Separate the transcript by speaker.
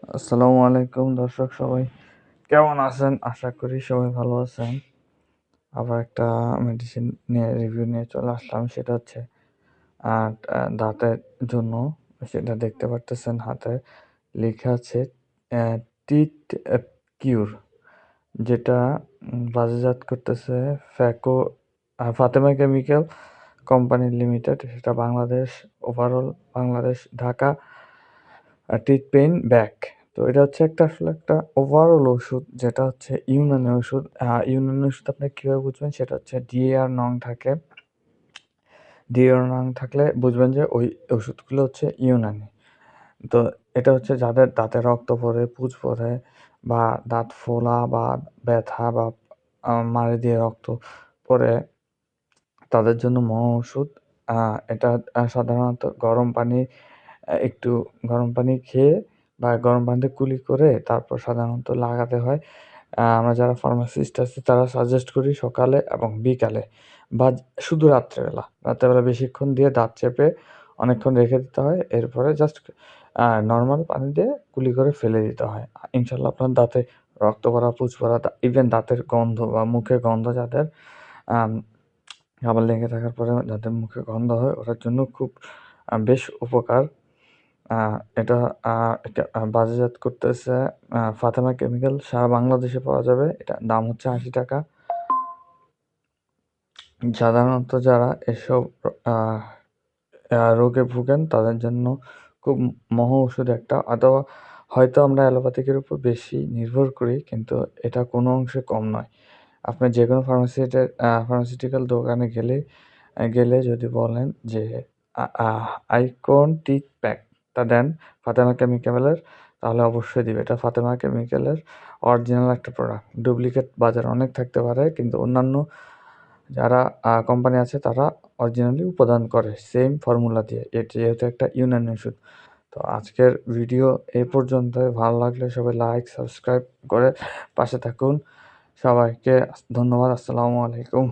Speaker 1: আসসালামু আলাইকুম দর্শক সবাই কেমন আছেন? আশা করি সবাই ভালো আছেন। আবার একটা মেডিসিন নিয়ে রিভিউ নিয়ে চলে আসলাম। সেটা হচ্ছে আ আ দাঁতের জন্য। সেটা দেখতে পারতেছেন হাতে লেখা আছে অ্যা টিথ কিউর, যেটা বাজারজাত করতেছে ফাতেমা কেমিক্যাল কোম্পানি লিমিটেড। সেটা Bangladesh, overall Bangladesh, Dhaka. Teeth pain back. তো এটা হচ্ছে আসলে একটা ওভারঅল ওষুধ, যেটা হচ্ছে ইউনানি ওষুধ। ইউনানি ওষুধ আপনি কিভাবে বুঝবেন? সেটা হচ্ছে ডিএআর নং থাকে। ডিএআর নং থাকলে বুঝবেন যে ওই ওষুধগুলো হচ্ছে ইউনানি। তো এটা হচ্ছে যাদের দাঁতে রক্ত পড়ে, পুজ পড়ে বা দাঁত ফোলা বা ব্যথা বা মাড়ি দিয়ে রক্ত পড়ে, তাদের জন্য মহা ওষুধ। আ এটা সাধারণত একটু গরম পানি খেয়ে বা গরম পানিতে কুলি করে তারপর সাধারণত লাগাতে হয়। আমরা যারা ফার্মাসিস্ট আছি তারা সাজেস্ট করি সকালে এবং বিকালে বা শুধু রাত্রেবেলা। রাত্রেবেলা বেশিক্ষণ দিয়ে দাঁত চেপে অনেকক্ষণ রেখে দিতে হয়। এরপরে জাস্ট নরমাল পানি দিয়ে কুলি করে ফেলে দিতে হয়। ইনশাআল্লাহ আপনার দাঁতে রক্ত পড়া, পুজ পড়া, ইভেন দাঁতের গন্ধ বা মুখে গন্ধ যাদের আম খাবার লেগে থাকার পরে যাদের মুখে গন্ধ হয়, ওটার জন্য খুব বেশ উপকার। আ এটা আ এটা বাজারজাত করতেছে ফাতেমা কেমিক্যাল। সারা বাংলাদেশে পাওয়া যাবে। এটার দাম হচ্ছে ৳৮০। সাধারণত যারা এসব আ আ রোগে ভোগেন তাদের জন্য খুব মহা ওষুধ একটা। অথবা হয়তো আমরা অ্যালোপ্যাথিকের উপর বেশি নির্ভর করি, কিন্তু এটা কোনো অংশে কম নয়। আপনি যেকোনো ফার্মাসিউটিক্যাল দোকানে গেলে যদি বলেন যে আ আহ আইকন টিথ প্যাকটা দেন ফাতেমা কেমিক্যালের, তাহলে অবশ্যই দিবে। এটা ফাতেমা কেমিক্যালের অরিজিনাল একটা প্রোডাক্ট। ডুপ্লিকেট বাজারে অনেক থাকতে পারে, কিন্তু অন্যান্য যারা কোম্পানি আছে তারা অরিজিনালি উপাদান করে সেম ফর্মুলা দিয়ে। এটি যেহেতু একটা ইউনানি ওষুধ। তো আজকের ভিডিও এই পর্যন্তই। ভালো লাগলে সবাই লাইক, সাবস্ক্রাইব করে পাশে থাকুন। সবাইকে ধন্যবাদ। আসসালামু আলাইকুম।